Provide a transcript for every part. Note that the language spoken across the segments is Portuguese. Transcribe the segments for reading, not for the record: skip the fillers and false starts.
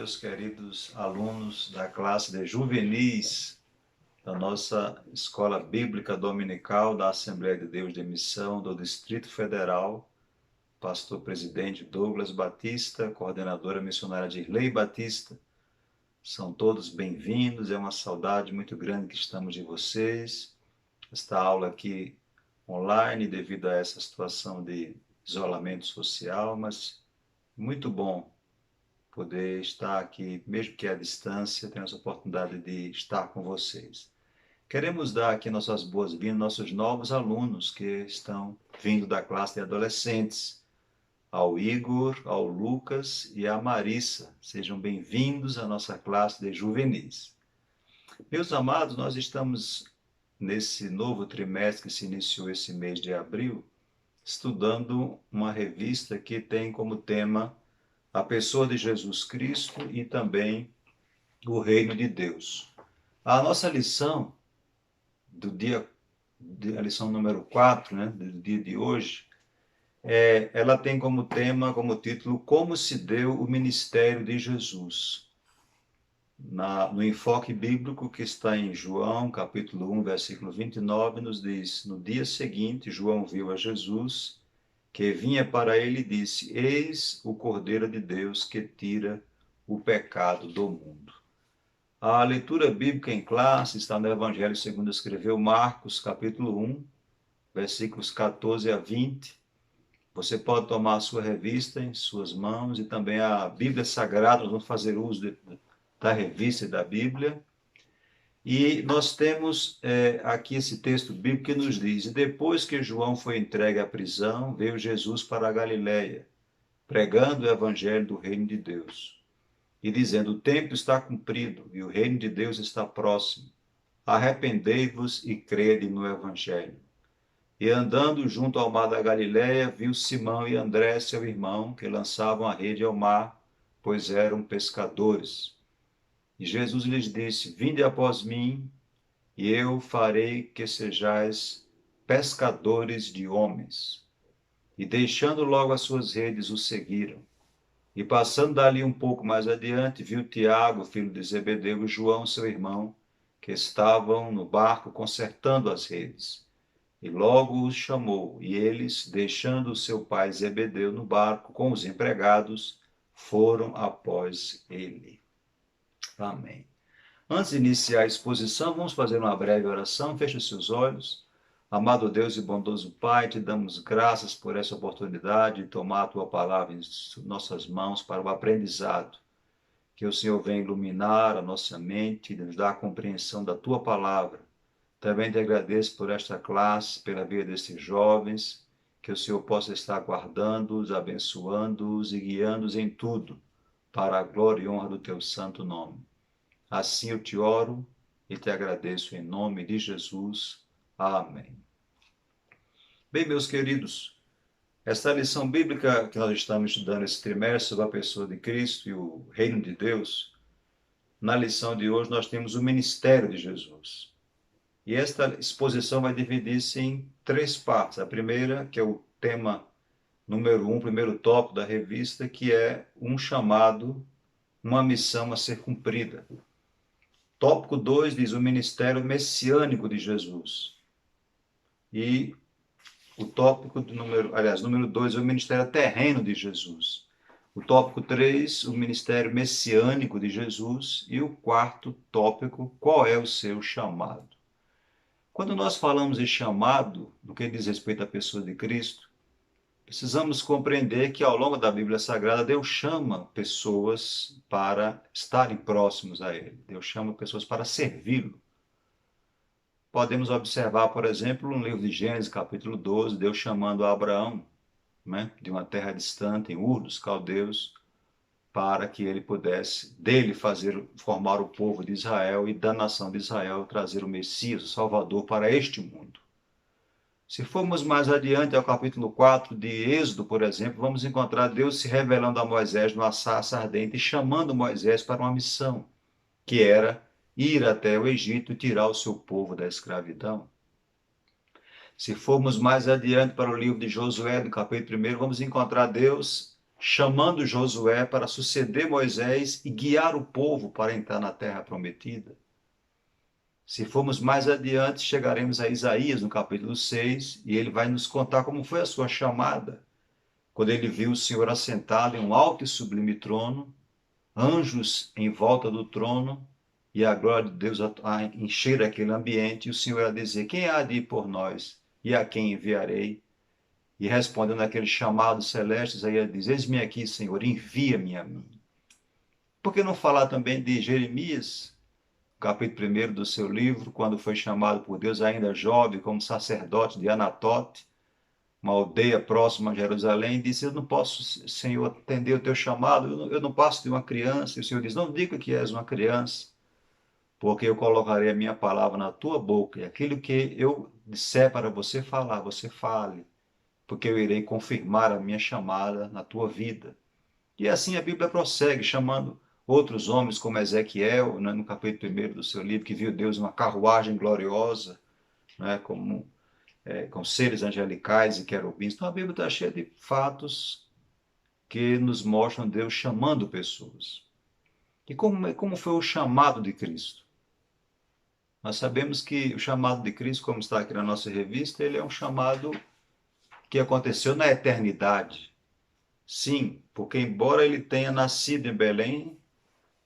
meus queridos alunos da classe de juvenis da nossa Escola Bíblica Dominical da Assembleia de Deus de Missão do Distrito Federal, pastor presidente Douglas Batista, coordenadora missionária Dirley Batista. São todos bem-vindos, é uma saudade muito grande que estamos de vocês. Esta aula aqui online devido a essa situação de isolamento social, mas muito bom poder estar aqui, mesmo que à distância, tendo essa oportunidade de estar com vocês. Queremos dar aqui nossas boas-vindas aos nossos novos alunos que estão vindo da classe de adolescentes, ao Igor, ao Lucas e à Marissa. Sejam bem-vindos à nossa classe de juvenis. Meus amados, nós estamos nesse novo trimestre que se iniciou esse mês de abril, estudando uma revista que tem como tema a pessoa de Jesus Cristo e também o reino de Deus. A nossa lição do dia, a lição número 4, do dia de hoje, ela tem como tema, como título, Como se deu o ministério de Jesus. No enfoque bíblico que está em João, capítulo 1, versículo 29, nos diz: no dia seguinte, João viu a Jesus, que vinha para ele e disse: Eis o Cordeiro de Deus que tira o pecado do mundo. A leitura bíblica em classe está no Evangelho segundo escreveu Marcos, capítulo 1, versículos 14 a 20. Você pode tomar a sua revista em suas mãos e também a Bíblia Sagrada. Nós vamos fazer uso da revista e da Bíblia. E nós temos aqui esse texto bíblico que nos diz: e depois que João foi entregue à prisão, veio Jesus para a Galiléia, pregando o evangelho do reino de Deus, e dizendo: o tempo está cumprido e o reino de Deus está próximo. Arrependei-vos e crede no evangelho. E andando junto ao mar da Galiléia, viu Simão e André, seu irmão, que lançavam a rede ao mar, pois eram pescadores. E Jesus lhes disse: vinde após mim, e eu farei que sejais pescadores de homens. E deixando logo as suas redes, o seguiram. E passando dali um pouco mais adiante, viu Tiago, filho de Zebedeu, e João, seu irmão, que estavam no barco consertando as redes. E logo os chamou, e eles, deixando o seu pai Zebedeu no barco com os empregados, foram após ele. Amém. Antes de iniciar a exposição, vamos fazer uma breve oração. Feche os seus olhos. Amado Deus e bondoso Pai, te damos graças por essa oportunidade de tomar a tua palavra em nossas mãos para o aprendizado. Que o Senhor venha iluminar a nossa mente e nos dar a compreensão da tua palavra. Também te agradeço por esta classe, pela vida desses jovens, que o Senhor possa estar guardando-os, abençoando-os e guiando-os em tudo, para a glória e honra do teu santo nome. Assim eu te oro e te agradeço em nome de Jesus. Amém. Bem, meus queridos, esta lição bíblica que nós estamos estudando esse trimestre sobre a pessoa de Cristo e o reino de Deus, na lição de hoje nós temos o ministério de Jesus. E esta exposição vai dividir-se em 3 partes. A primeira, que é o tema número 1, primeiro tópico da revista, que é um chamado, uma missão a ser cumprida. Tópico 2 diz o ministério messiânico de Jesus. E o tópico número 2 é o ministério terreno de Jesus. O tópico 3, o ministério messiânico de Jesus. E o quarto tópico, qual é o seu chamado? Quando nós falamos de chamado, no que diz respeito à pessoa de Cristo, precisamos compreender que ao longo da Bíblia Sagrada, Deus chama pessoas para estarem próximos a Ele. Deus chama pessoas para servi-lo. Podemos observar, por exemplo, no livro de Gênesis, capítulo 12, Deus chamando Abraão, de uma terra distante, em Ur dos Caldeus, para que ele pudesse dele formar o povo de Israel e da nação de Israel trazer o Messias, o Salvador, para este mundo. Se formos mais adiante ao capítulo 4 de Êxodo, por exemplo, vamos encontrar Deus se revelando a Moisés numa sarça ardente e chamando Moisés para uma missão, que era ir até o Egito e tirar o seu povo da escravidão. Se formos mais adiante para o livro de Josué, no capítulo 1, vamos encontrar Deus chamando Josué para suceder Moisés e guiar o povo para entrar na terra prometida. Se formos mais adiante, chegaremos a Isaías, no capítulo 6, e ele vai nos contar como foi a sua chamada, quando ele viu o Senhor assentado em um alto e sublime trono, anjos em volta do trono, e a glória de Deus a encher aquele ambiente, e o Senhor a dizer: quem há de ir por nós? E a quem enviarei? E respondendo aquele chamado celeste, Isaías diz: eis-me aqui, Senhor, envia-me a mim. Por que não falar também de Jeremias, capítulo 1 do seu livro, quando foi chamado por Deus, ainda jovem, como sacerdote de Anatote, uma aldeia próxima a Jerusalém, disse: eu não posso, Senhor, atender o teu chamado, eu não passo de uma criança. E o Senhor diz: não diga que és uma criança, porque eu colocarei a minha palavra na tua boca, e aquilo que eu disser para você falar, você fale, porque eu irei confirmar a minha chamada na tua vida. E assim a Bíblia prossegue, chamando outros homens, como Ezequiel, né, no capítulo 1 do seu livro, que viu Deus numa carruagem gloriosa, né, com seres angelicais e querubins. Então a Bíblia está cheia de fatos que nos mostram Deus chamando pessoas. E como foi o chamado de Cristo? Nós sabemos que o chamado de Cristo, como está aqui na nossa revista, ele é um chamado que aconteceu na eternidade. Sim, porque embora ele tenha nascido em Belém,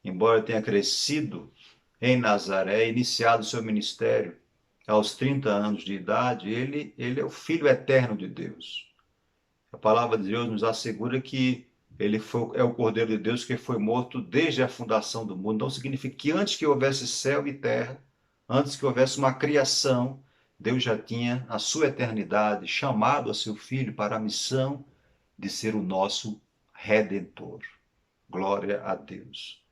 embora ele tenha crescido em Nazaré, iniciado seu ministério aos 30 anos de idade, ele é o Filho eterno de Deus. A palavra de Deus nos assegura que é o Cordeiro de Deus que foi morto desde a fundação do mundo. Então significa que antes que houvesse céu e terra, antes que houvesse uma criação, Deus já tinha, na sua eternidade, chamado a seu Filho para a missão de ser o nosso Redentor. Glória a Deus.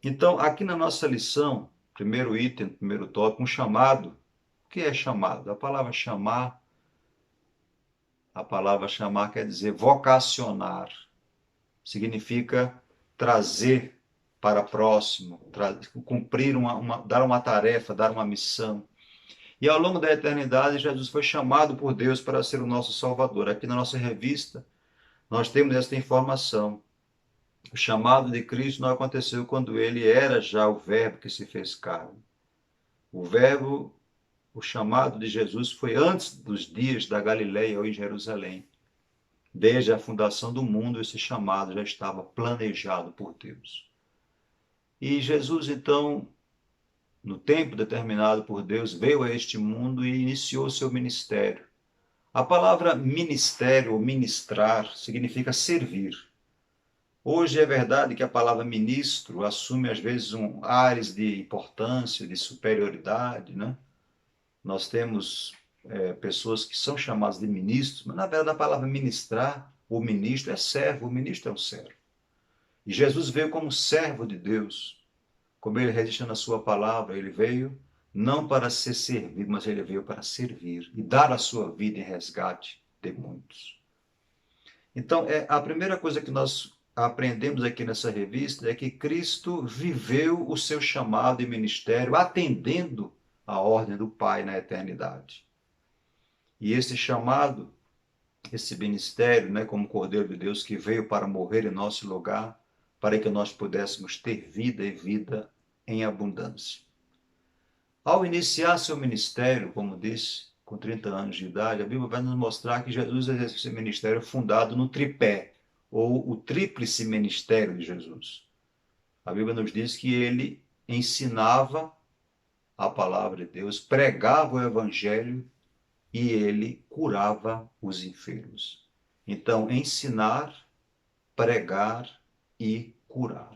Então, aqui na nossa lição, primeiro item, primeiro tópico, um chamado. O que é chamado? A palavra chamar quer dizer vocacionar. Significa trazer para próximo, cumprir dar uma tarefa, dar uma missão. E ao longo da eternidade, Jesus foi chamado por Deus para ser o nosso Salvador. Aqui na nossa revista, nós temos esta informação. O chamado de Cristo não aconteceu quando ele era já o Verbo que se fez carne. O Verbo, o chamado de Jesus foi antes dos dias da Galileia ou em Jerusalém. Desde a fundação do mundo, esse chamado já estava planejado por Deus. E Jesus, então, no tempo determinado por Deus, veio a este mundo e iniciou seu ministério. A palavra ministério ou ministrar significa servir. Hoje é verdade que a palavra ministro assume às vezes ares de importância, de superioridade, né? Nós temos pessoas que são chamadas de ministros, mas na verdade a palavra ministrar, o ministro é servo, o ministro é um servo. E Jesus veio como servo de Deus, como ele registra na sua palavra, ele veio não para ser servido, mas ele veio para servir e dar a sua vida em resgate de muitos. Então, a primeira coisa que nós aprendemos aqui nessa revista é que Cristo viveu o seu chamado e ministério atendendo a ordem do Pai na eternidade. E esse chamado, esse ministério, né, como Cordeiro de Deus que veio para morrer em nosso lugar, para que nós pudéssemos ter vida e vida em abundância. Ao iniciar seu ministério, como disse, com 30 anos de idade, a Bíblia vai nos mostrar que Jesus exerceu seu ministério fundado no tripé, ou o tríplice ministério de Jesus. A Bíblia nos diz que ele ensinava a palavra de Deus, pregava o evangelho e ele curava os enfermos. Então, ensinar, pregar e curar.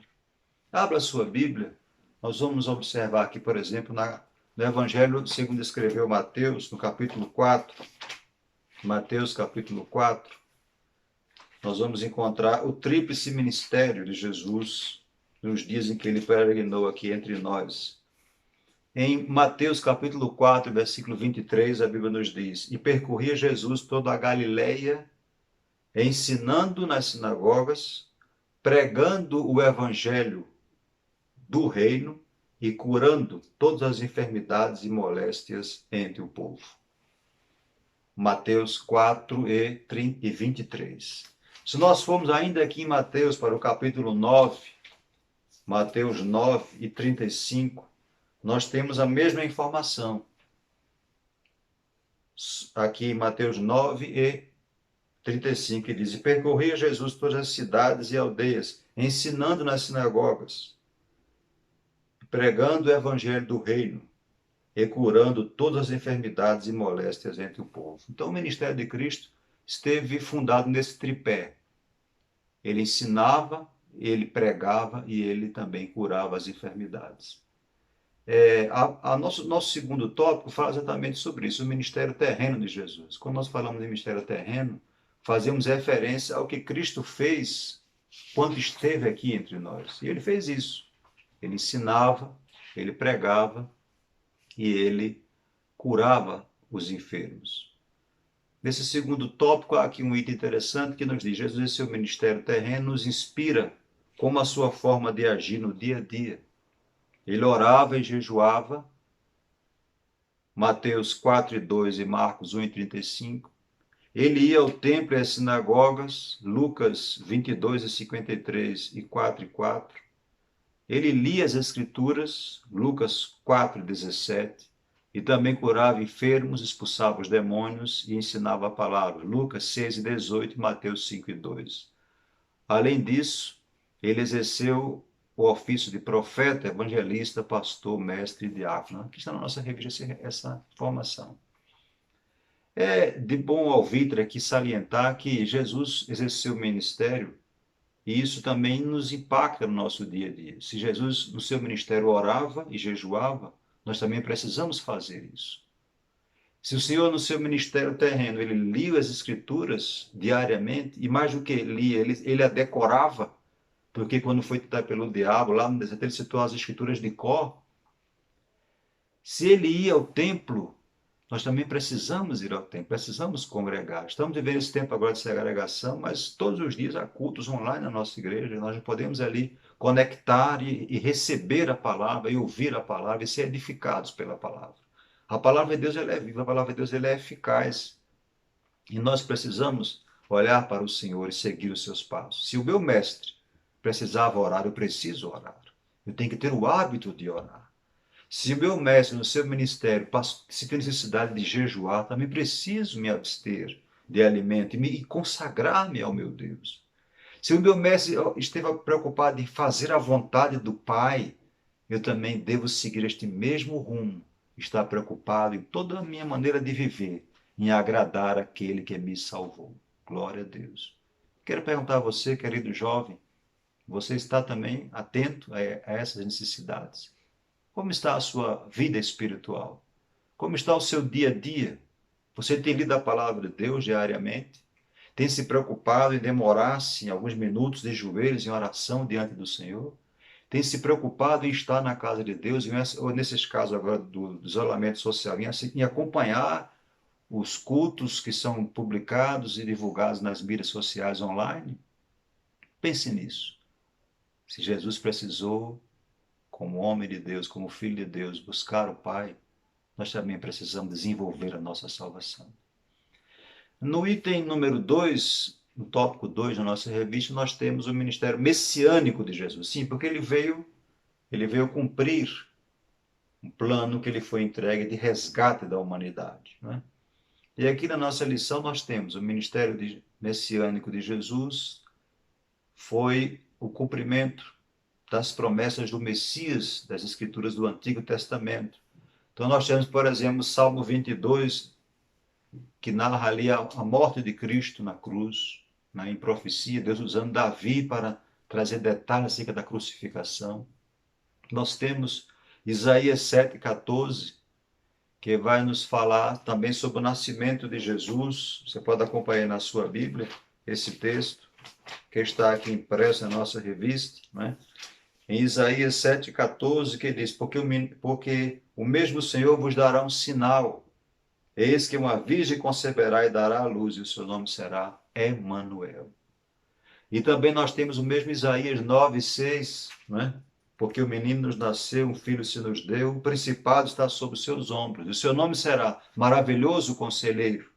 Abra a sua Bíblia, nós vamos observar aqui, por exemplo, no Evangelho segundo escreveu Mateus, no capítulo 4, Mateus capítulo 4, nós vamos encontrar o tríplice ministério de Jesus nos dias em que ele peregrinou aqui entre nós. Em Mateus capítulo 4, versículo 23, a Bíblia nos diz: e percorria Jesus toda a Galileia, ensinando nas sinagogas, pregando o evangelho do reino e curando todas as enfermidades e moléstias entre o povo. Mateus 4 e 23. Se nós formos ainda aqui em Mateus, para o capítulo 9, Mateus 9 e 35, nós temos a mesma informação. Aqui em Mateus 9 e 35, que diz: E percorria Jesus todas as cidades e aldeias, ensinando nas sinagogas, pregando o evangelho do reino e curando todas as enfermidades e moléstias entre o povo. Então, o ministério de Cristo esteve fundado nesse tripé. Ele ensinava, ele pregava e ele também curava as enfermidades. Nosso segundo tópico fala exatamente sobre isso, o ministério terreno de Jesus. Quando nós falamos de ministério terreno, fazemos referência ao que Cristo fez quando esteve aqui entre nós. E ele fez isso. Ele ensinava, ele pregava e ele curava os enfermos. Nesse segundo tópico, há aqui um item interessante que nos diz: Jesus e seu ministério terreno nos inspira como a sua forma de agir no dia a dia. Ele orava e jejuava, Mateus 4:2 e Marcos 1:35. Ele ia ao templo e às sinagogas, Lucas 22:53 e 4:4. Ele lia as Escrituras, Lucas 4:17. E também curava enfermos, expulsava os demônios e ensinava a palavra, Lucas 6:18 e Mateus 5:2. Além disso, ele exerceu o ofício de profeta, evangelista, pastor, mestre e diácono. Aqui está na nossa revista essa informação. É de bom alvitre aqui salientar que Jesus exerceu o ministério e isso também nos impacta no nosso dia a dia. Se Jesus, no seu ministério, orava e jejuava, nós também precisamos fazer isso. Se o Senhor, no seu ministério terreno, ele lia as Escrituras diariamente, e mais do que lia, ele a decorava, porque quando foi tentado pelo diabo, lá no deserto, ele citou as Escrituras de cor. Se ele ia ao templo, nós também precisamos ir ao templo, precisamos congregar. Estamos vivendo esse tempo agora de segregação, mas todos os dias há cultos online na nossa igreja, nós podemos ali conectar e receber a palavra, e ouvir a palavra, e ser edificados pela palavra. A palavra de Deus ela é viva, a palavra de Deus ela é eficaz. E nós precisamos olhar para o Senhor e seguir os seus passos. Se o meu mestre precisava orar, eu preciso orar. Eu tenho que ter o hábito de orar. Se o meu mestre, no seu ministério, se tem necessidade de jejuar, também preciso me abster de alimento e consagrar-me ao meu Deus. Se o meu mestre esteve preocupado em fazer a vontade do Pai, eu também devo seguir este mesmo rumo, estar preocupado em toda a minha maneira de viver, em agradar aquele que me salvou. Glória a Deus. Quero perguntar a você, querido jovem, você está também atento a essas necessidades? Como está a sua vida espiritual? Como está o seu dia a dia? Você tem lido a palavra de Deus diariamente? Tem se preocupado em demorar-se em alguns minutos de joelhos em oração diante do Senhor? Tem se preocupado em estar na casa de Deus, ou nesses casos agora do isolamento social, em acompanhar os cultos que são publicados e divulgados nas mídias sociais online? Pense nisso. Se Jesus precisou, como homem de Deus, como filho de Deus, buscar o Pai, nós também precisamos desenvolver a nossa salvação. No item número 2, no tópico 2 da nossa revista, nós temos o ministério messiânico de Jesus. Sim, porque ele veio cumprir um plano que ele foi entregue de resgate da humanidade, né? E aqui na nossa lição nós temos o ministério messiânico de Jesus, foi o cumprimento das promessas do Messias, das Escrituras do Antigo Testamento. Então nós temos, por exemplo, o Salmo 22, que narra ali a morte de Cristo na cruz, né, em profecia, Deus usando Davi para trazer detalhes acerca da crucificação. Nós temos Isaías 7,14, que vai nos falar também sobre o nascimento de Jesus. Você pode acompanhar na sua Bíblia esse texto, que está aqui impresso na nossa revista, né? Em Isaías 7,14, que diz: porque o mesmo Senhor vos dará um sinal. Eis que uma virgem conceberá e dará à luz, e o seu nome será Emanuel. E também nós temos o mesmo Isaías 9,6, né? Porque o menino nos nasceu, um filho se nos deu, o principado está sobre os seus ombros. E o seu nome será Maravilhoso Conselheiro,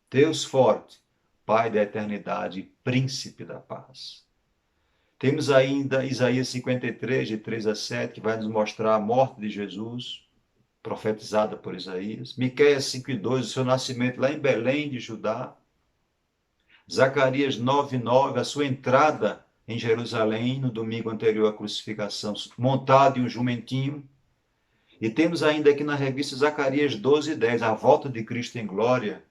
Deus Forte, Pai da eternidade e príncipe da paz. Temos ainda Isaías 53, de 3 a 7, que vai nos mostrar a morte de Jesus, profetizada por Isaías. Miqueias 5 e 2, o seu nascimento lá em Belém de Judá. Zacarias 9 e 9, a sua entrada em Jerusalém no domingo anterior à crucificação, montado em um jumentinho. E temos ainda aqui na revista Zacarias 12 e 10, a volta de Cristo em glória,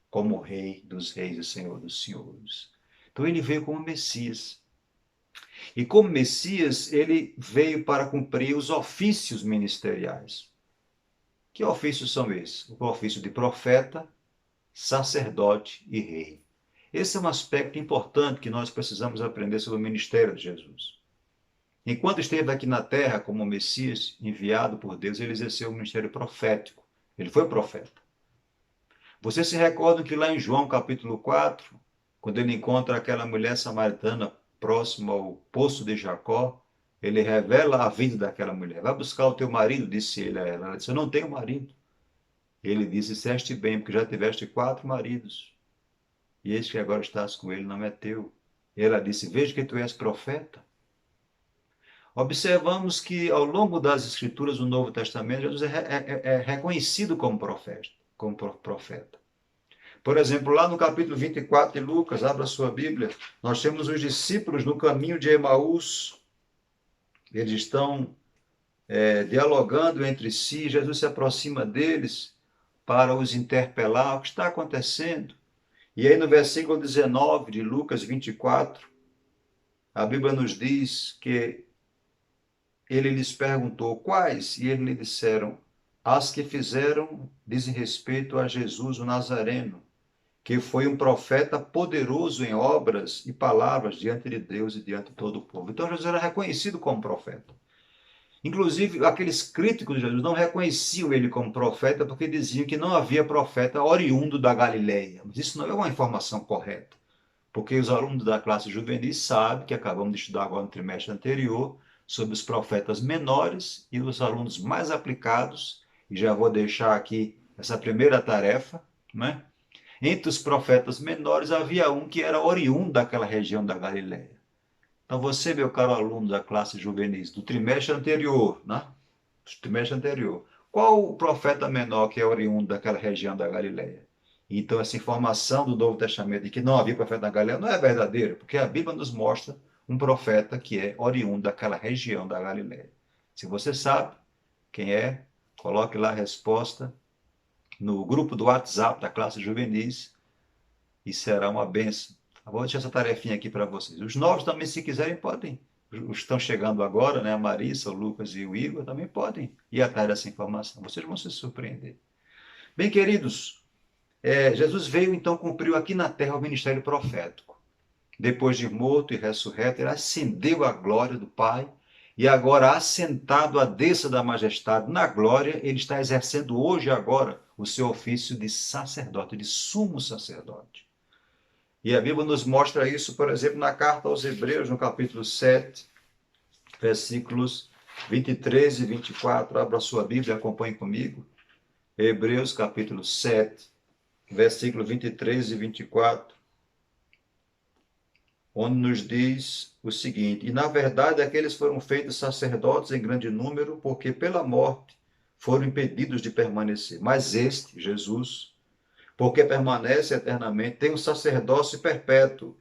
como Rei dos Reis e Senhor dos Senhores. Então ele veio como Messias. E como Messias, ele veio para cumprir os ofícios ministeriais. Que ofícios são esses? O ofício de profeta, sacerdote e rei. Esse é um aspecto importante que nós precisamos aprender sobre o ministério de Jesus. Enquanto esteve aqui na terra como Messias, enviado por Deus, ele exerceu o ministério profético. Ele foi profeta. Vocês se recordam que lá em João capítulo 4, quando ele encontra aquela mulher samaritana próxima ao poço de Jacó, ele revela a vida daquela mulher. Vai buscar o teu marido, disse ele a ela. Ela disse, eu não tenho marido. Ele disse, disseste bem, porque já tiveste 4 maridos. E este que agora estás com ele não é teu. E ela disse, veja que tu és profeta. Observamos que ao longo das escrituras do Novo Testamento, Jesus é reconhecido como profeta. Por exemplo, lá no capítulo 24 de Lucas, abra sua Bíblia, nós temos os discípulos no caminho de Emaús. Eles estão dialogando entre si, Jesus se aproxima deles para os interpelar, o que está acontecendo? E aí no versículo 19 de Lucas 24, a Bíblia nos diz que ele lhes perguntou quais, e eles lhe disseram, as que fizeram, dizem respeito a Jesus o Nazareno, que foi um profeta poderoso em obras e palavras diante de Deus e diante de todo o povo. Então Jesus era reconhecido como profeta. Inclusive, aqueles críticos de Jesus não reconheciam ele como profeta porque diziam que não havia profeta oriundo da Galileia. Mas isso não é uma informação correta, porque os alunos da classe juvenil sabem que acabamos de estudar agora no trimestre anterior sobre os profetas menores e os alunos mais aplicados, e já vou deixar aqui essa primeira tarefa, né? Entre os profetas menores havia um que era oriundo daquela região da Galileia. Então você, meu caro aluno da classe juvenis, do trimestre anterior, né? Do trimestre anterior, qual o profeta menor que é oriundo daquela região da Galileia? Então essa informação do Novo Testamento de que não havia profeta na Galileia não é verdadeira, porque a Bíblia nos mostra um profeta que é oriundo daquela região da Galileia. Se você sabe quem é, coloque lá a resposta no grupo do WhatsApp da classe juvenis e será uma bênção. Vou deixar essa tarefinha aqui para vocês. Os novos também, se quiserem, podem. Os que estão chegando agora, né? A Marissa, o Lucas e o Igor também podem ir atrás dessa informação. Vocês vão se surpreender. Bem, queridos, Jesus veio, então, cumpriu aqui na terra o ministério profético. Depois de morto e ressurreto, ele ascendeu à glória do Pai e agora, assentado à destra da majestade na glória, ele está exercendo hoje e agora o seu ofício de sacerdote, de sumo sacerdote. E a Bíblia nos mostra isso, por exemplo, na carta aos Hebreus, no capítulo 7, versículos 23 e 24. Abra a sua Bíblia e acompanhe comigo. Hebreus, capítulo 7, versículos 23 e 24, onde nos diz o seguinte: e na verdade aqueles foram feitos sacerdotes em grande número, porque pela morte foram impedidos de permanecer. Mas este, Jesus, porque permanece eternamente, tem um sacerdócio perpétuo,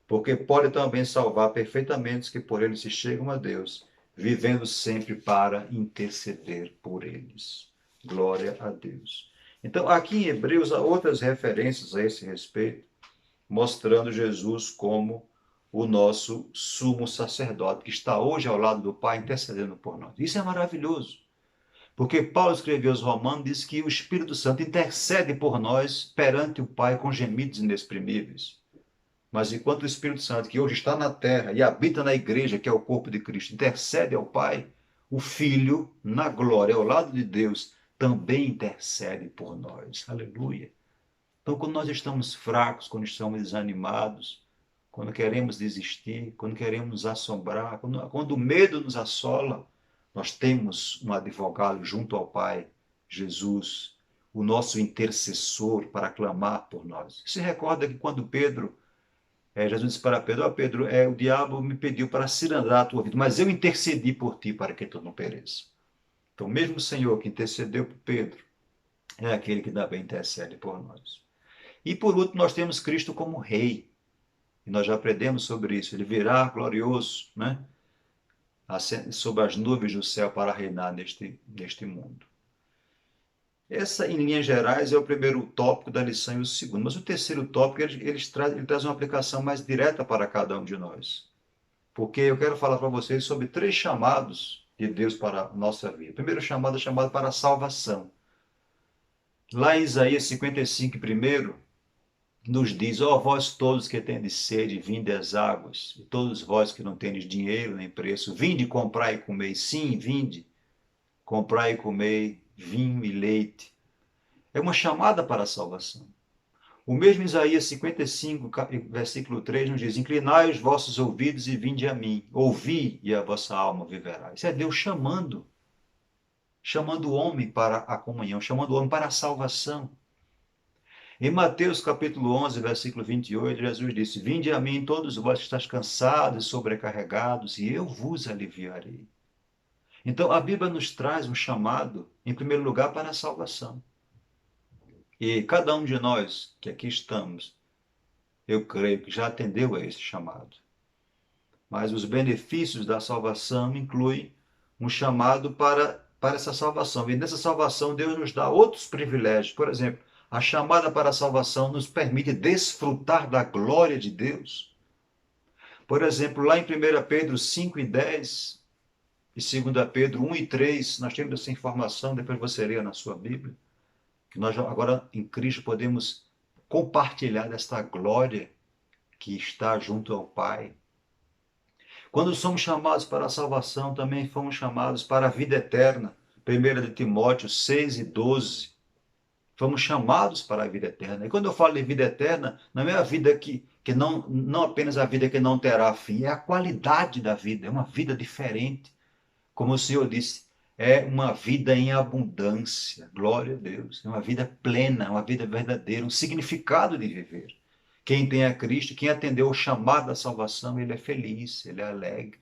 porque pode também salvar perfeitamente os que por ele se chegam a Deus, vivendo sempre para interceder por eles. Glória a Deus. Então, aqui em Hebreus há outras referências a esse respeito, mostrando Jesus como o nosso sumo sacerdote, que está hoje ao lado do Pai intercedendo por nós. Isso é maravilhoso. Porque Paulo escreveu aos Romanos, diz que o Espírito Santo intercede por nós perante o Pai com gemidos inexprimíveis. Mas enquanto o Espírito Santo, que hoje está na terra e habita na igreja, que é o corpo de Cristo, intercede ao Pai, o Filho, na glória, ao lado de Deus, também intercede por nós. Aleluia. Então, quando nós estamos fracos, quando estamos desanimados, quando queremos desistir, quando queremos nos assombrar, quando o medo nos assola, nós temos um advogado junto ao Pai, Jesus, o nosso intercessor para clamar por nós. Se recorda que quando Jesus disse para Pedro, Pedro, o diabo me pediu para cilindrar a tua vida, mas eu intercedi por ti para que tu não pereça. Então, mesmo o Senhor que intercedeu por Pedro, é aquele que também intercede por nós. E por último, nós temos Cristo como Rei. E nós já aprendemos sobre isso. Ele virá glorioso, né? Sobre as nuvens do céu para reinar neste mundo. Essa, em linhas gerais, é o primeiro tópico da lição e o segundo. Mas o terceiro tópico, ele traz uma aplicação mais direta para cada um de nós. Porque eu quero falar para vocês sobre 3 chamados de Deus para a nossa vida. O primeiro chamado é chamado para a salvação. Lá em Isaías 55, primeiro, nos diz, vós todos que tendes sede, vinde às águas, e todos vós que não tendes dinheiro nem preço, vinde comprar e comer. Sim, vinde, comprar e comer vinho e leite. É uma chamada para a salvação. O mesmo Isaías 55, versículo 3, nos diz, inclinai os vossos ouvidos e vinde a mim, ouvi e a vossa alma viverá. Isso é Deus chamando o homem para a comunhão, chamando o homem para a salvação. Em Mateus capítulo 11, versículo 28, Jesus disse, vinde a mim todos vós que estáis cansados e sobrecarregados, e eu vos aliviarei. Então, a Bíblia nos traz um chamado, em primeiro lugar, para a salvação. E cada um de nós que aqui estamos, eu creio que já atendeu a esse chamado. Mas os benefícios da salvação incluem um chamado para essa salvação. E nessa salvação, Deus nos dá outros privilégios. Por exemplo, a chamada para a salvação nos permite desfrutar da glória de Deus. Por exemplo, lá em 1 Pedro 5 e 10 e 2 Pedro 1 e 3, nós temos essa informação, depois você lê na sua Bíblia, que nós agora em Cristo podemos compartilhar desta glória que está junto ao Pai. Quando somos chamados para a salvação, também fomos chamados para a vida eterna. 1 de Timóteo 6 e 12. Fomos chamados para a vida eterna. E quando eu falo de vida eterna, não é a vida que não apenas a vida que não terá fim, é a qualidade da vida, é uma vida diferente. Como o Senhor disse, é uma vida em abundância. Glória a Deus. É uma vida plena, uma vida verdadeira, um significado de viver. Quem tem a Cristo, quem atendeu o chamado da salvação, ele é feliz, ele é alegre,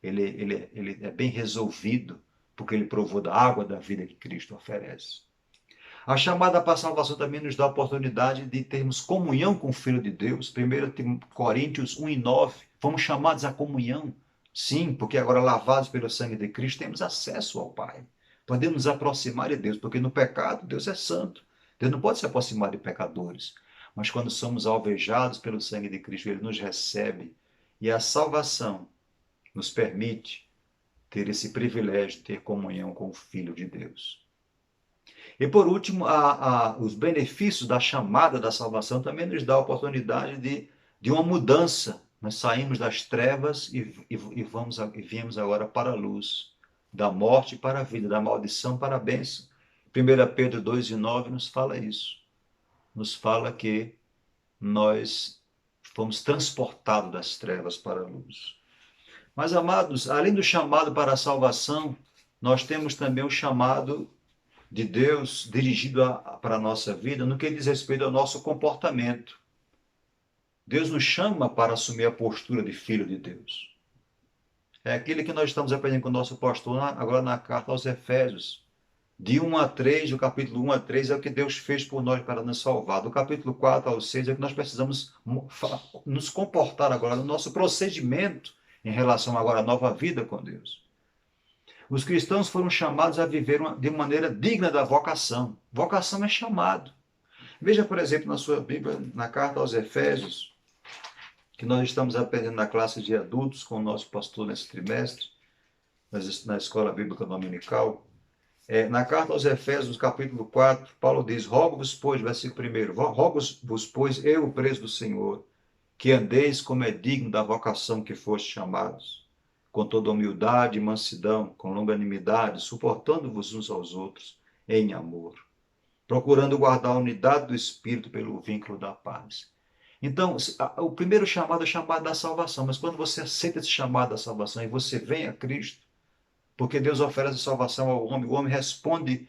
ele é bem resolvido, porque ele provou da água da vida que Cristo oferece. A chamada para a salvação também nos dá a oportunidade de termos comunhão com o Filho de Deus. 1 Coríntios 1 e 9. Fomos chamados à comunhão. Sim, porque agora lavados pelo sangue de Cristo, temos acesso ao Pai. Podemos nos aproximar de Deus, porque no pecado Deus é santo. Deus não pode se aproximar de pecadores. Mas quando somos alvejados pelo sangue de Cristo, Ele nos recebe. E a salvação nos permite ter esse privilégio de ter comunhão com o Filho de Deus. E por último, os benefícios da chamada da salvação também nos dá a oportunidade de uma mudança. Nós saímos das trevas e viemos agora para a luz, da morte para a vida, da maldição para a bênção. 1 Pedro 2 e 9 nos fala isso. Nos fala que nós fomos transportados das trevas para a luz. Mas, amados, além do chamado para a salvação, nós temos também o chamado de Deus dirigido para a nossa vida no que diz respeito ao nosso comportamento. Deus nos chama para assumir a postura de filho de Deus. É aquilo que nós estamos aprendendo com o nosso pastor agora na carta aos Efésios. De 1 a 3, do capítulo 1 a 3 é o que Deus fez por nós para nos salvar. Do capítulo 4 ao 6 é o que nós precisamos nos comportar agora no nosso procedimento em relação agora à nova vida com Deus. Os cristãos foram chamados a viver de maneira digna da vocação. Vocação é chamado. Veja, por exemplo, na sua Bíblia, na carta aos Efésios, que nós estamos aprendendo na classe de adultos com o nosso pastor nesse trimestre, na Escola Bíblica Dominical. Na carta aos Efésios, capítulo 4, Paulo diz, rogo-vos, pois, versículo 1, rogo-vos, pois, eu, o preso do Senhor, que andeis como é digno da vocação que foste chamados, com toda humildade e mansidão, com longanimidade, suportando-vos uns aos outros em amor, procurando guardar a unidade do Espírito pelo vínculo da paz. Então, o primeiro chamado é o chamado da salvação, mas quando você aceita esse chamado da salvação e você vem a Cristo, porque Deus oferece salvação ao homem, o homem responde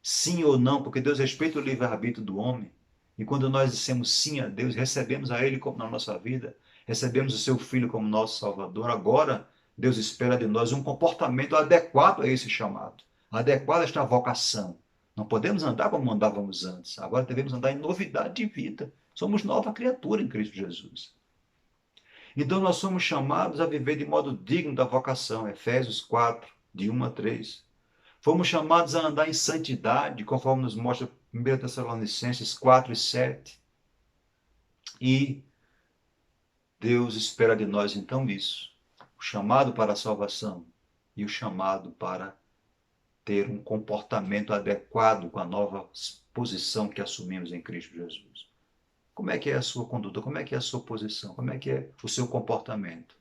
sim ou não, porque Deus respeita o livre-arbítrio do homem. E quando nós dissemos sim a Deus, recebemos a Ele como na nossa vida, recebemos o seu Filho como nosso Salvador, agora Deus espera de nós um comportamento adequado a esse chamado, adequado a esta vocação. Não podemos andar como andávamos antes, agora devemos andar em novidade de vida. Somos nova criatura em Cristo Jesus. Então nós somos chamados a viver de modo digno da vocação, Efésios 4, de 1 a 3. Fomos chamados a andar em santidade, conforme nos mostra 1 Tessalonicenses 4 e 7. E Deus espera de nós então isso, o chamado para a salvação e o chamado para ter um comportamento adequado com a nova posição que assumimos em Cristo Jesus. Como é que é a sua conduta? Como é que é a sua posição? Como é que é o seu comportamento?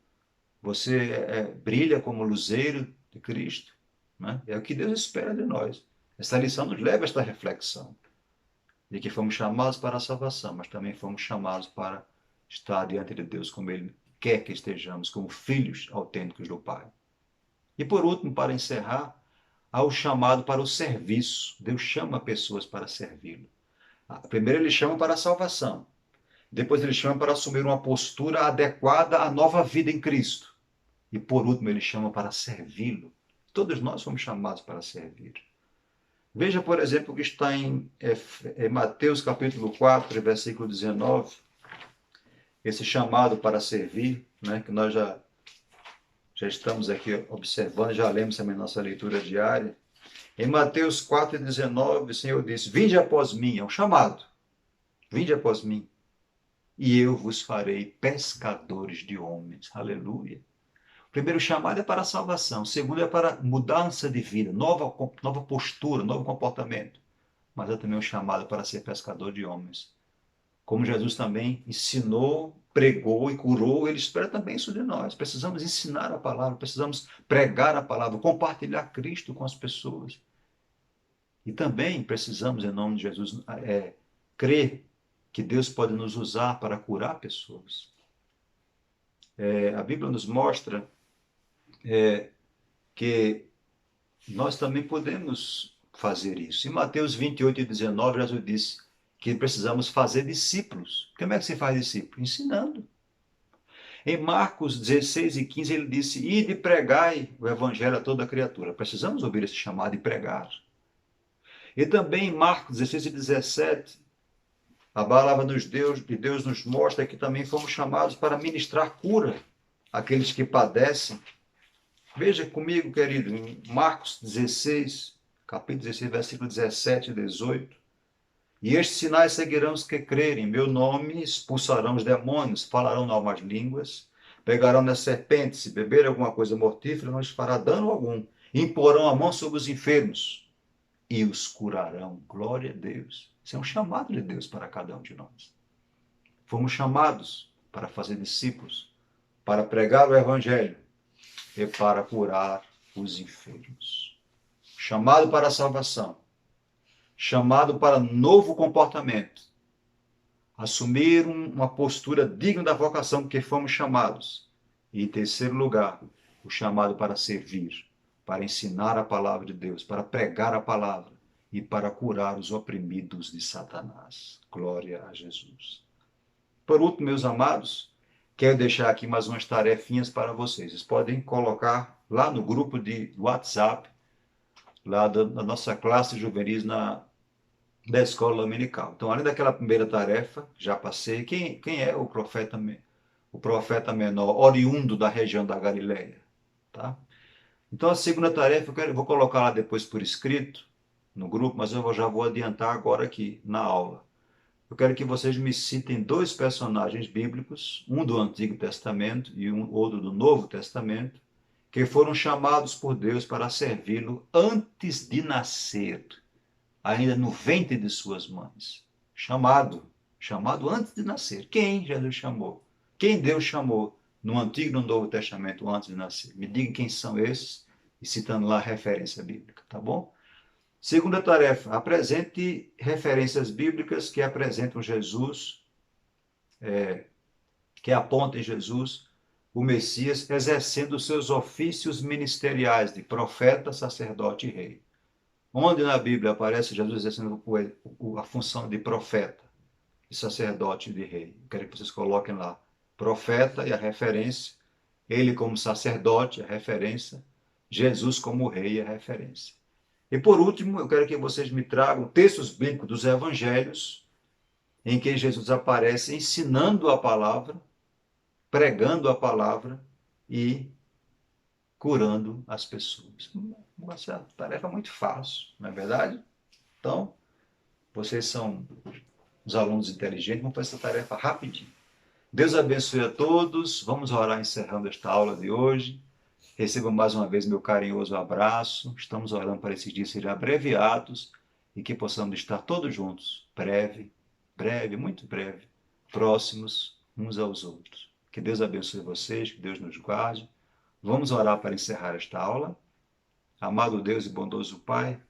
Você brilha como luzeiro de Cristo? Né? É o que Deus espera de nós. Essa lição nos leva a esta reflexão de que fomos chamados para a salvação, mas também fomos chamados para estar diante de Deus como Ele quer que estejamos, como filhos autênticos do Pai. E por último, para encerrar, há o chamado para o serviço. Deus chama pessoas para servi-lo. Primeiro Ele chama para a salvação. Depois Ele chama para assumir uma postura adequada à nova vida em Cristo. E por último Ele chama para servi-lo. Todos nós somos chamados para servir. Veja, por exemplo, o que está em Mateus capítulo 4, versículo 19, esse chamado para servir, né, que nós já estamos aqui observando, já lemos também nossa leitura diária. Em Mateus 4,19, o Senhor disse, vinde após mim, é um chamado, vinde após mim, e eu vos farei pescadores de homens. Aleluia. O primeiro chamado é para a salvação, o segundo é para mudança de vida, nova postura, novo comportamento. Mas é também um chamado para ser pescador de homens. Como Jesus também ensinou, pregou e curou, Ele espera também isso de nós. Precisamos ensinar a palavra, precisamos pregar a palavra, compartilhar Cristo com as pessoas. E também precisamos, em nome de Jesus, crer que Deus pode nos usar para curar pessoas. A Bíblia nos mostra que nós também podemos fazer isso. Em Mateus 28:19, Jesus disse que precisamos fazer discípulos. Como é que se faz discípulo? Ensinando. Em Marcos 16:15, ele disse, ide e pregai o evangelho a toda criatura. Precisamos ouvir esse chamado e pregar. E também em Marcos 16:17, a palavra de Deus nos mostra que também fomos chamados para ministrar cura àqueles que padecem. Veja comigo, querido, em Marcos 16, capítulo 16, versículo 17 e 18. E estes sinais seguirão os que crerem. Em meu nome expulsarão os demônios, falarão novas línguas, pegarão nas serpentes, se beberem alguma coisa mortífera, não lhes fará dano algum. Imporão a mão sobre os enfermos e os curarão. Glória a Deus. Isso é um chamado de Deus para cada um de nós. Fomos chamados para fazer discípulos, para pregar o evangelho e para curar os enfermos. Chamado para a salvação, chamado para novo comportamento, assumir uma postura digna da vocação que fomos chamados. E em terceiro lugar, o chamado para servir, para ensinar a palavra de Deus, para pregar a palavra e para curar os oprimidos de Satanás. Glória a Jesus. Por último, meus amados, quero deixar aqui mais umas tarefinhas para vocês. Vocês podem colocar lá no grupo de WhatsApp, lá da nossa classe juvenis da escola dominical. Então, além daquela primeira tarefa, já passei, quem é o profeta menor, oriundo da região da Galileia? Tá? Então, a segunda tarefa, eu vou colocar lá depois por escrito, no grupo, mas eu já vou adiantar agora aqui, na aula. Eu quero que vocês me citem dois personagens bíblicos, um do Antigo Testamento e outro do Novo Testamento, que foram chamados por Deus para servi-lo antes de nascer, ainda no ventre de suas mães. Chamado antes de nascer. Quem Jesus chamou? Quem Deus chamou no Antigo e no Novo Testamento antes de nascer? Me digam quem são esses, e citando lá a referência bíblica, tá bom? Segunda tarefa, apresente referências bíblicas que apresentam Jesus, que apontem Jesus, o Messias, exercendo os seus ofícios ministeriais de profeta, sacerdote e rei. Onde na Bíblia aparece Jesus exercendo a função de profeta, de sacerdote e de rei? Eu quero que vocês coloquem lá. Profeta e a referência. Ele como sacerdote, a referência. Jesus como rei, a referência. E por último, eu quero que vocês me tragam textos bíblicos dos evangelhos em que Jesus aparece ensinando a palavra, pregando a palavra e curando as pessoas. Uma tarefa muito fácil, não é verdade? Então, vocês são os alunos inteligentes, vamos fazer essa tarefa rapidinho. Deus abençoe a todos. Vamos orar encerrando esta aula de hoje. Recebam mais uma vez meu carinhoso abraço. Estamos orando para esses dias serem abreviados e que possamos estar todos juntos, breve, breve, muito breve, próximos uns aos outros. Que Deus abençoe vocês, que Deus nos guarde. Vamos orar para encerrar esta aula. Amado Deus e bondoso Pai,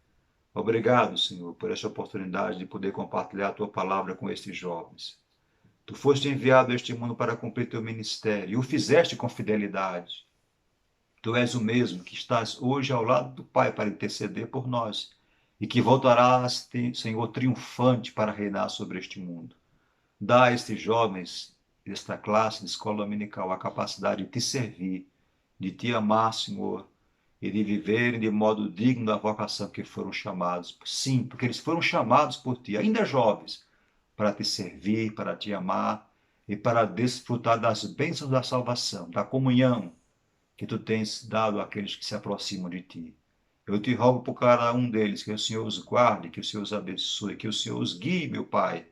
obrigado, Senhor, por esta oportunidade de poder compartilhar a tua palavra com estes jovens. Tu foste enviado a este mundo para cumprir teu ministério e o fizeste com fidelidade. Tu és o mesmo que estás hoje ao lado do Pai para interceder por nós e que voltarás, Senhor, triunfante para reinar sobre este mundo. Dá a estes jovens desta classe de escola dominical a capacidade de te servir, de te amar, Senhor, e de viverem de modo digno da vocação que foram chamados. Sim, porque eles foram chamados por ti, ainda jovens, para te servir, para te amar e para desfrutar das bênçãos da salvação, da comunhão que tu tens dado àqueles que se aproximam de ti. Eu te rogo por cada um deles, que o Senhor os guarde, que o Senhor os abençoe, que o Senhor os guie, meu Pai,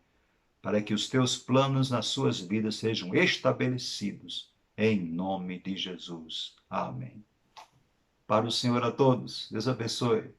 para que os teus planos nas suas vidas sejam estabelecidos, em nome de Jesus. Amém. Para o Senhor a todos. Deus abençoe.